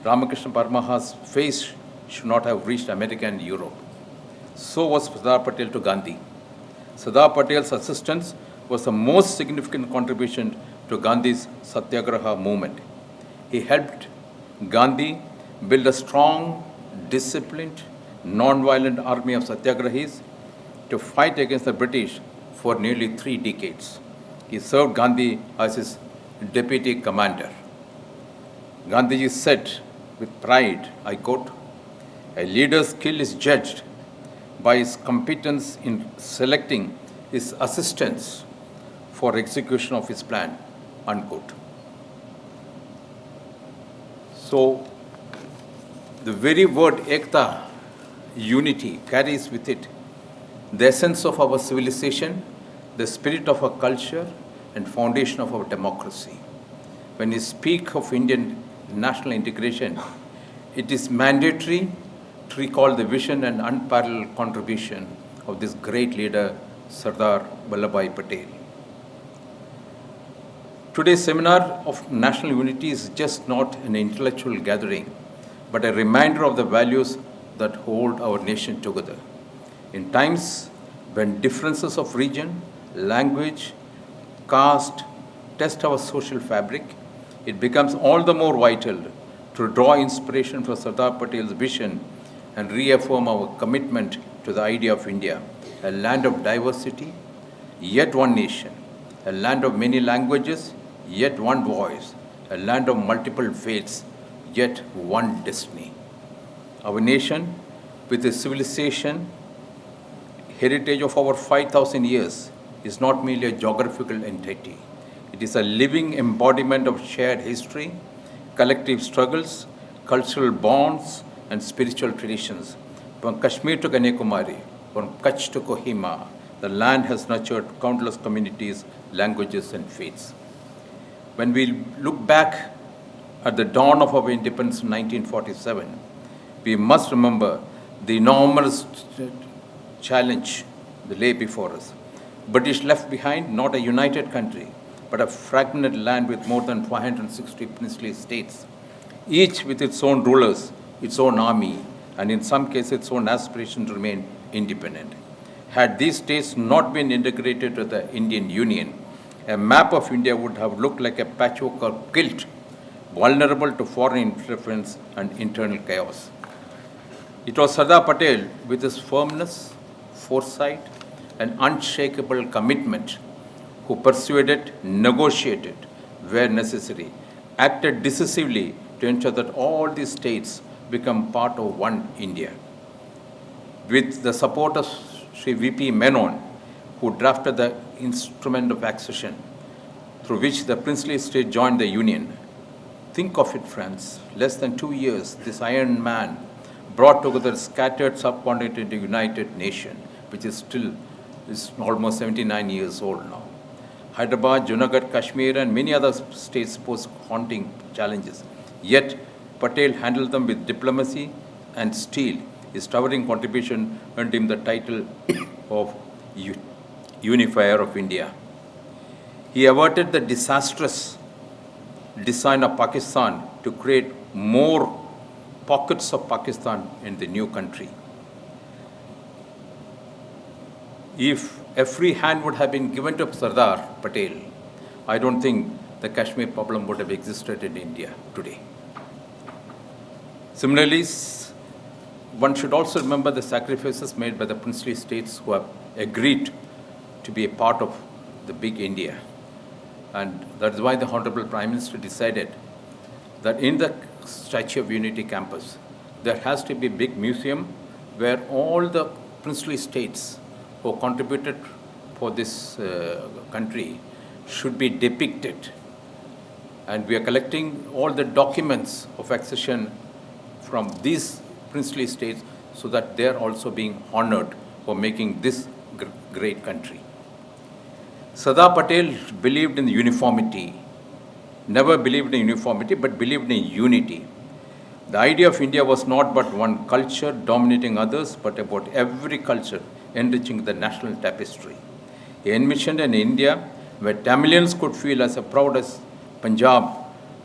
Ramakrishna Paramahansa's face should not have reached America and Europe. So was Sardar Patel to Gandhi. Sardar Patel's assistance was the most significant contribution to Gandhi's Satyagraha movement. He helped Gandhi build a strong, disciplined, non-violent army of Satyagrahis to fight against the British for nearly 3 decades. He served Gandhi as his deputy commander. Gandhiji said with pride, I quote, "A leader's skill is judged by his competence in selecting his assistants for execution of his plan," unquote. So, the very word Ekta, unity, carries with it the essence of our civilization, the spirit of our culture, and foundation of our democracy. When we speak of Indian national integration, it is mandatory to recall the vision and unparalleled contribution of this great leader, Sardar Vallabhbhai Patel. Today's seminar of national unity is just not an intellectual gathering, but a reminder of the values that hold our nation together. In times when differences of region, language, caste test our social fabric, it becomes all the more vital to draw inspiration from Sardar Patel's vision and reaffirm our commitment to the idea of India, a land of diversity, yet one nation, a land of many languages, yet one voice, a land of multiple faiths, yet one destiny. Our nation, with its civilization, heritage of over 5,000 years, is not merely a geographical entity. It is a living embodiment of shared history, collective struggles, cultural bonds, and spiritual traditions. From Kashmir to Kanyakumari, from Kutch to Kohima, the land has nurtured countless communities, languages, and faiths. When we look back at the dawn of our independence in 1947, we must remember the enormous challenge that lay before us. British left behind not a united country, but a fragmented land with more than 560 princely states, each with its own rulers, its own army, and in some cases its own aspiration to remain independent. Had these states not been integrated to the Indian Union, a map of India would have looked like a patchwork of quilt, vulnerable to foreign interference and internal chaos. It was Sardar Patel, with his firmness, foresight, and unshakable commitment, who persuaded, negotiated where necessary, acted decisively to ensure that all these states become part of one India. With the support of Sri V.P. Menon, who drafted the instrument of accession through which the princely state joined the Union. Think of it, friends. Less than 2 years, this Iron Man brought together scattered subcontinent into a united nation, which is almost 79 years old now. Hyderabad, Junagadh, Kashmir, and many other states pose haunting challenges. Yet, Patel handled them with diplomacy and steel. His towering contribution earned him the title of Unifier of India. He averted the disastrous design of Pakistan to create more pockets of Pakistan in the new country. If a free hand would have been given to Sardar Patel, I don't think the Kashmir problem would have existed in India today. Similarly, one should also remember the sacrifices made by the princely states who have agreed to be a part of the big India. And that is why the Honorable Prime Minister decided that in the Statue of Unity campus, there has to be a big museum where all the princely states who contributed for this country should be depicted. And we are collecting all the documents of accession from these princely states so that they are also being honored for making this great country. Sardar Patel believed in uniformity, never believed in uniformity, but believed in unity. The idea of India was not but one culture dominating others, but about every culture enriching the national tapestry. He envisioned an India where Tamilians could feel as proud as Punjab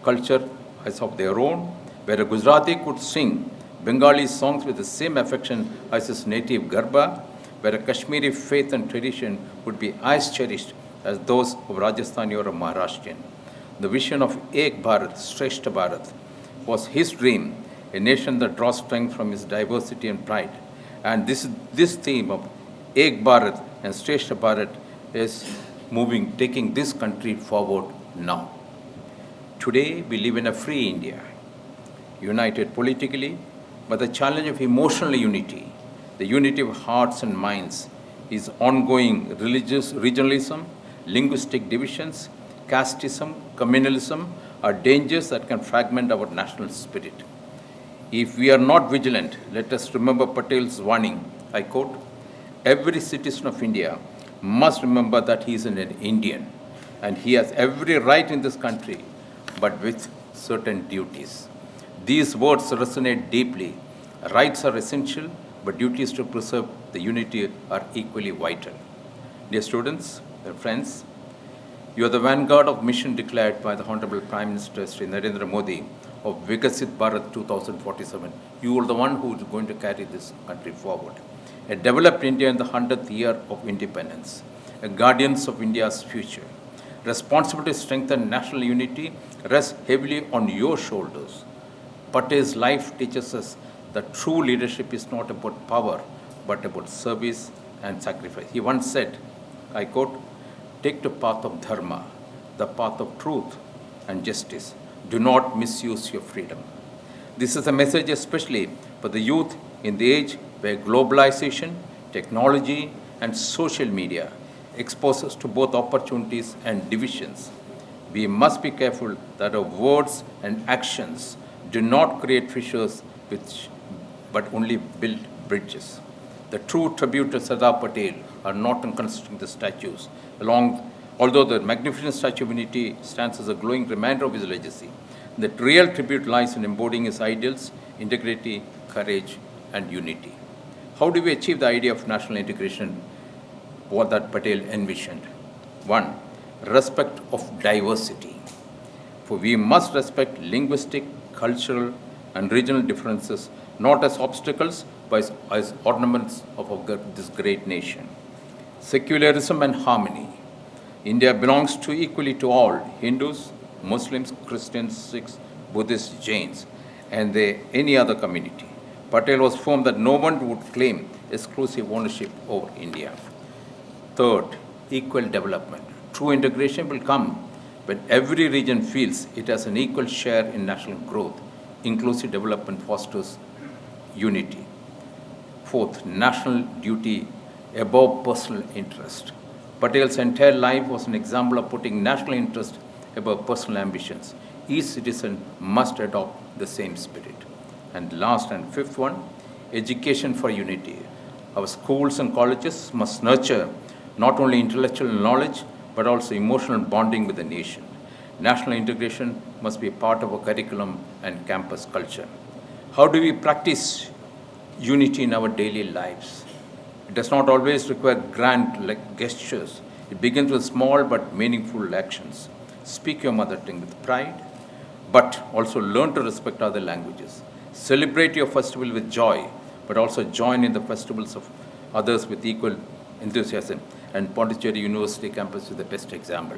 culture as of their own, where a Gujarati could sing Bengali songs with the same affection as his native Garba, where a Kashmiri faith and tradition would be as cherished as those of Rajasthani or a Maharashtrian. The vision of Ek Bharat, Shrestha Bharat, was his dream, a nation that draws strength from its diversity and pride. And this theme of Ek Bharat and Shrestha Bharat is taking this country forward now. Today, we live in a free India, united politically, but the challenge of emotional unity, the unity of hearts and minds, is ongoing religious regionalism, linguistic divisions, casteism, communalism are dangers that can fragment our national spirit. If we are not vigilant, let us remember Patel's warning. I quote, "Every citizen of India must remember that he is an Indian and he has every right in this country, but with certain duties." These words resonate deeply. Rights are essential, but duties to preserve the unity are equally vital. Dear students, dear friends, you are the vanguard of mission declared by the Honorable Prime Minister Sri Narendra Modi of Vikasit Bharat 2047. You are the one who is going to carry this country forward. A developed India in the 100th year of independence, a guardians of India's future. Responsibility to strengthen national unity rests heavily on your shoulders. Patel's life teaches us that true leadership is not about power, but about service and sacrifice. He once said, I quote, "Take the path of dharma, the path of truth and justice. Do not misuse your freedom." This is a message especially for the youth in the age where globalization, technology, and social media expose us to both opportunities and divisions. we must be careful that our words and actions do not create fissures but only build bridges. The true tribute to Sardar Patel are not in constructing the statues. Although the magnificent Statue of Unity stands as a glowing reminder of his legacy, the real tribute lies in embodying his ideals, integrity, courage, and unity. How do we achieve the idea of national integration, what that Patel envisioned? 1. Respect of diversity. For we must respect linguistic, cultural, and regional differences, not as obstacles, but as ornaments of this great nation. Secularism and harmony. India belongs equally to all Hindus, Muslims, Christians, Sikhs, Buddhists, Jains, and any other community. Patel was firm that no one would claim exclusive ownership over India. Third, equal development. True integration will come when every region feels it has an equal share in national growth. Inclusive development fosters unity. Fourth, national duty above personal interest. Patel's entire life was an example of putting national interest above personal ambitions. Each citizen must adopt the same spirit. And last and fifth one, education for unity. Our schools and colleges must nurture not only intellectual knowledge, but also emotional bonding with the nation. National integration must be a part of our curriculum and campus culture. How do we practice unity in our daily lives? It does not always require grand gestures. It begins with small but meaningful actions. Speak your mother tongue with pride, but also learn to respect other languages. Celebrate your festival with joy, but also join in the festivals of others with equal enthusiasm. And Pondicherry University campus is the best example.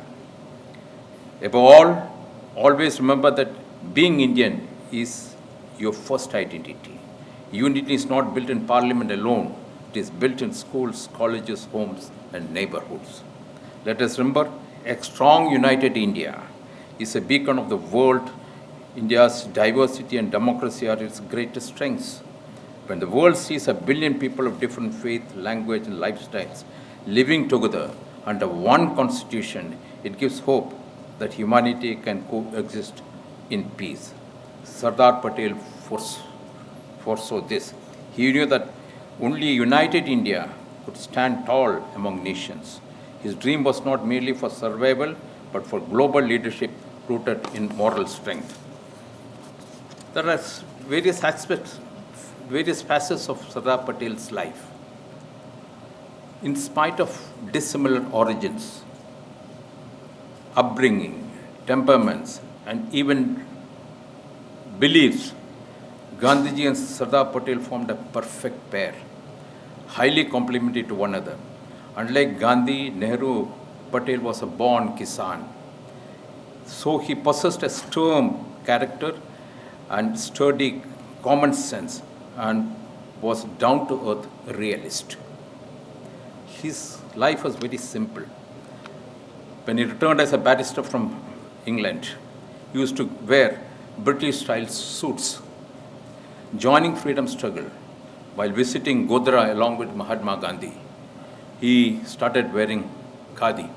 Above all, always remember that being Indian is your first identity. Unity is not built in parliament alone. It is built in schools, colleges, homes, and neighborhoods. Let us remember, a strong, united India is a beacon of the world. India's diversity and democracy are its greatest strengths. When the world sees 1 billion people of different faith, language, and lifestyles living together under one constitution, it gives hope that humanity can coexist in peace. Sardar Patel foresaw this. He knew that only a united India could stand tall among nations. His dream was not merely for survival, but for global leadership rooted in moral strength. There are various aspects, various facets of Sardar Patel's life. In spite of dissimilar origins, upbringing, temperaments, and even beliefs, Gandhiji and Sardar Patel formed a perfect pair, highly complementary to one another. Unlike Gandhi, Nehru, Patel was a born Kisan. So he possessed a stern character and sturdy common sense and was down-to-earth realist. His life was very simple. When he returned as a barrister from England, he used to wear British-style suits. Joining freedom struggle, while visiting Godhra along with Mahatma Gandhi, he started wearing khadi.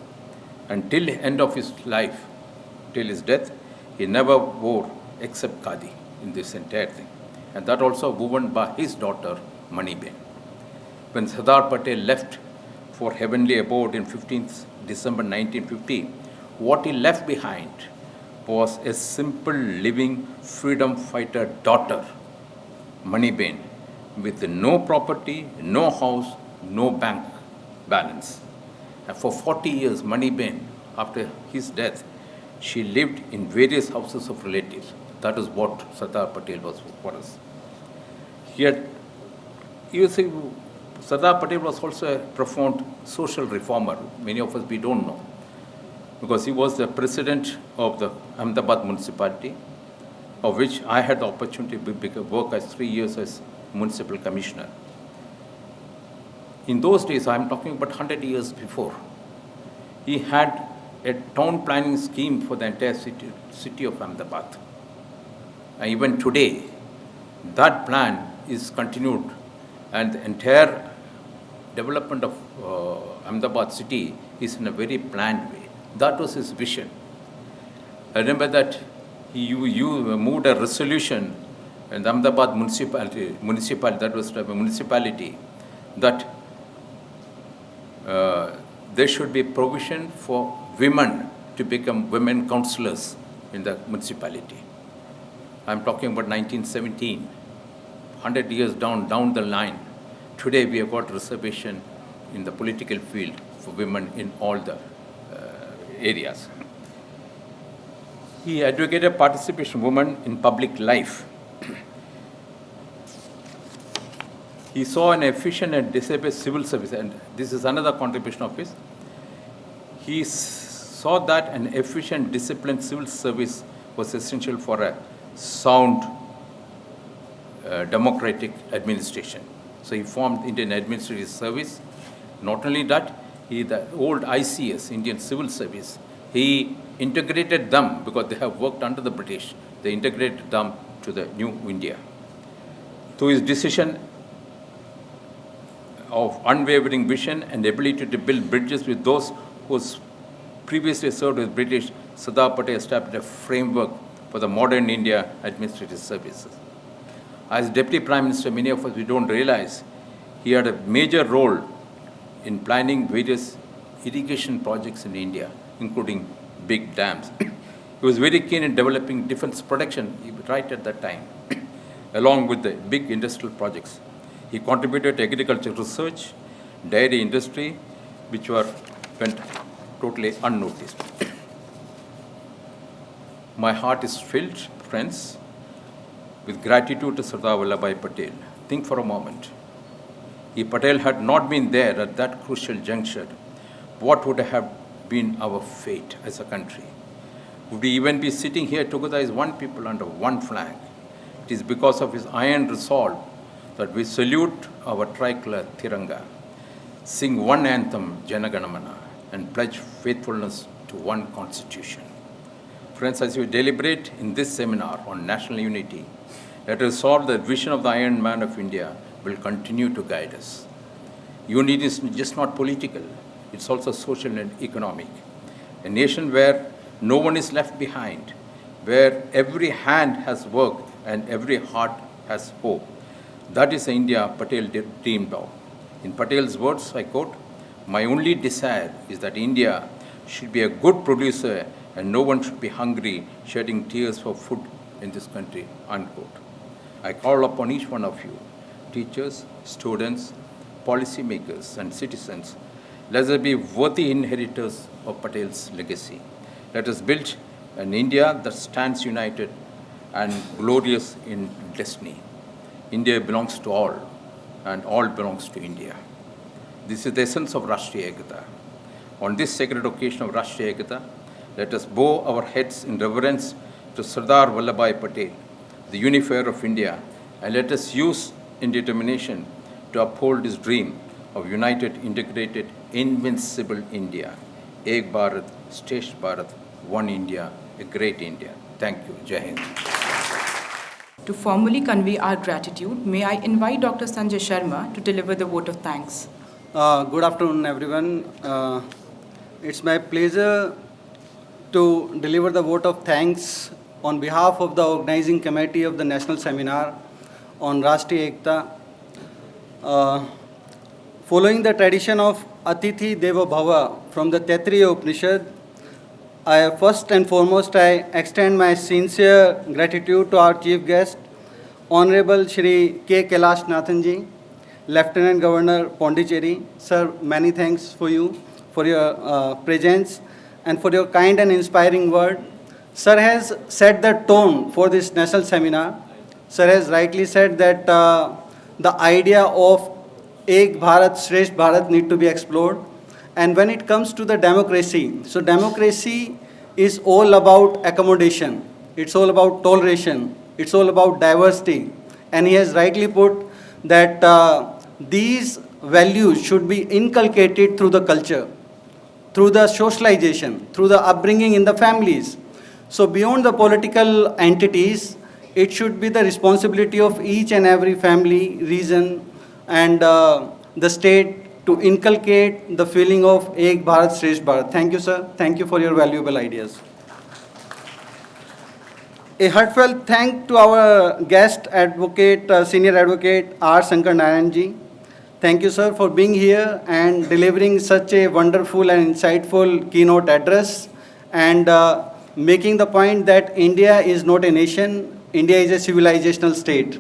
And till the end of his life, till his death, he never wore except khadi in this entire thing. And that also woven by his daughter, Maniben. When Sardar Patel left for heavenly abode in 15th December 1950, what he left behind was a simple living freedom fighter daughter, Maniben, with no property, no house, no bank balance. And for 40 years, Maniben, after his death, she lived in various houses of relatives. That is what Sardar Patel was for us. Yet, you see, Sardar Patel was also a profound social reformer. Many of us, we don't know. Because he was the president of the Ahmedabad municipality, of which I had the opportunity to work as 3 years as municipal commissioner. In those days, I'm talking about 100 years before, he had a town planning scheme for the entire city of Ahmedabad. And even today, that plan is continued, and the entire development of Ahmedabad city is in a very planned way. That was his vision. I remember that you moved a resolution in the Ahmedabad municipality, that there should be provision for women to become women councillors in the municipality. I'm talking about 1917, 100 years down the line. Today we have got reservation in the political field for women in all the areas. He advocated participation of women in public life. He saw an efficient and disabled civil service, and this is another contribution of his. He saw that an efficient, disciplined civil service was essential for a sound democratic administration. So he formed Indian Administrative Service. Not only that, the old ICS, Indian Civil Service, he integrated them because they have worked under the British. They integrated them to the new India. Through his decision of unwavering vision and ability to build bridges with those who previously served with British, Sardar Patel established a framework for the modern India administrative services. As Deputy Prime Minister, many of us, we don't realize, he had a major role in planning various irrigation projects in India, including big dams. He was very keen in developing defense production right at that time, along with the big industrial projects. He contributed to agricultural research, dairy industry, which went totally unnoticed. My heart is filled, friends, with gratitude to Sardar Vallabhbhai Patel. Think for a moment. If Patel had not been there at that crucial juncture, what would have been our fate as a country? Would we even be sitting here together as one people under one flag? It is because of his iron resolve that we salute our tricolor Tiranga, sing one anthem, Jana Gana Mana, and pledge faithfulness to one constitution. Friends, as we deliberate in this seminar on national unity, let us resolve that the vision of the Iron Man of India will continue to guide us. Unity is just not political, it's also social and economic. A nation where no one is left behind, where every hand has work and every heart has hope. That is the India Patel dreamed of. In Patel's words, I quote, "My only desire is that India should be a good producer and no one should be hungry, shedding tears for food in this country," unquote. I call upon each one of you, teachers, students, policymakers, and citizens, let us be worthy inheritors of Patel's legacy. Let us build an India that stands united and glorious in destiny. India belongs to all, and all belongs to India. This is the essence of Rashtriya Ekta. On this sacred occasion of Rashtriya Ekta, let us bow our heads in reverence to Sardar Vallabhbhai Patel, the unifier of India, and let us use in determination to uphold his dream of united, integrated, invincible India. Ek Bharat, Shresth Bharat, one India, a great India. Thank you. Jai Hind. To formally convey our gratitude, may I invite Dr. Sanjay Sharma to deliver the vote of thanks. Good afternoon, everyone. It's my pleasure to deliver the vote of thanks on behalf of the organizing committee of the National Seminar on Rashtriya Ekta. Following the tradition of Atithi Deva Bhava from the Taittiriya Upanishad, first and foremost, I extend my sincere gratitude to our chief guest, Honorable Shri K. Kailash Nathanji, Lieutenant Governor Pondicherry. Sir, many thanks for you, for your presence, and for your kind and inspiring word. Sir has set the tone for this national seminar. Sir has rightly said that the idea of Ek Bharat, Shresth Bharat need to be explored. And when it comes to the democracy, so democracy is all about accommodation. It's all about toleration. It's all about diversity. And he has rightly put that these values should be inculcated through the culture, through the socialization, through the upbringing in the families. So beyond the political entities, it should be the responsibility of each and every family, region, and the state to inculcate the feeling of Ek Bharat, Shresth Bharat. Thank you, sir. Thank you for your valuable ideas. A heartfelt thank to our guest advocate, senior advocate R. Shankar Narayanji. Thank you, sir, for being here and delivering such a wonderful and insightful keynote address and making the point that India is not a nation, India is a civilizational state.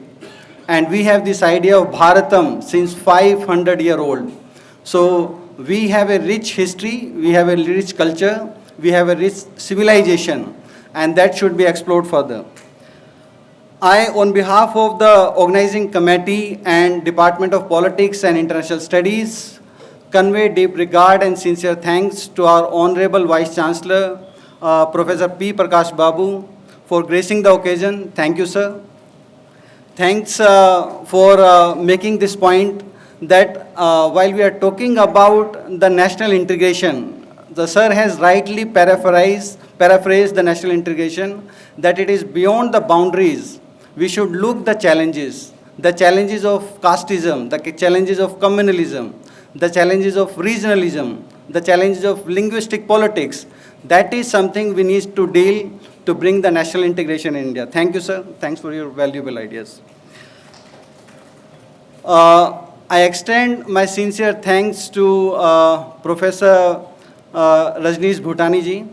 And we have this idea of Bharatam since 500-year-old. So we have a rich history, we have a rich culture, we have a rich civilization, and that should be explored further. I, on behalf of the organizing committee and Department of Politics and International Studies, convey deep regard and sincere thanks to our Honorable Vice Chancellor, Professor P. Prakash Babu, for gracing the occasion. Thank you, sir. Thanks for making this point that while we are talking about the national integration, the sir has rightly paraphrased the national integration, that it is beyond the boundaries. We should look the challenges of casteism, the challenges of communalism, the challenges of regionalism, the challenges of linguistic politics. That is something we need to deal to bring the national integration in India. Thank you, sir. Thanks for your valuable ideas. I extend my sincere thanks to Professor Rajneesh Bhutani ji,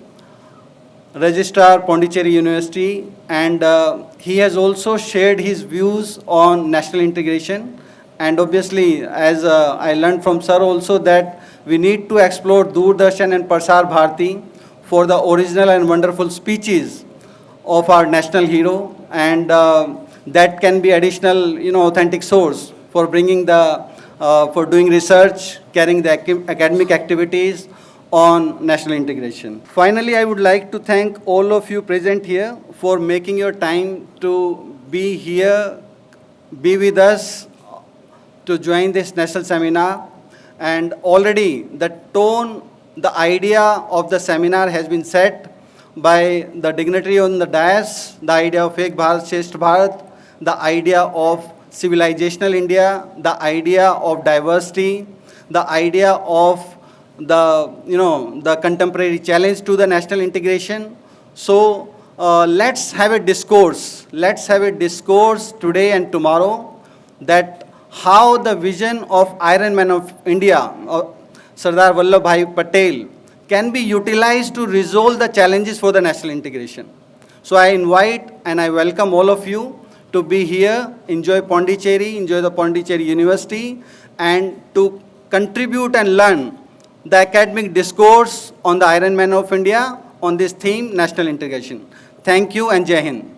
Registrar, Pondicherry University, and he has also shared his views on national integration. And obviously, as I learned from sir also, that we need to explore Doordarshan and Prasar Bharati for the original and wonderful speeches of our national hero, and that can be additional, authentic source for bringing for doing research, carrying the academic activities on national integration. Finally, I would like to thank all of you present here for making your time to be here, be with us, to join this national seminar. And already the tone, the idea of the seminar has been set by the dignitary on the dais, the idea of Ek Bharat Shresth Bharat, the idea of civilizational India, the idea of diversity, the idea of the contemporary challenge to the national integration. So let's have a discourse. Let's have a discourse today and tomorrow that how the vision of Iron Man of India, Sardar Vallabhbhai Patel, can be utilized to resolve the challenges for the national integration. So I invite and I welcome all of you to be here, enjoy Pondicherry, enjoy the Pondicherry University, and to contribute and learn the academic discourse on the Iron Man of India on this theme, national integration. Thank you and Jai Hind.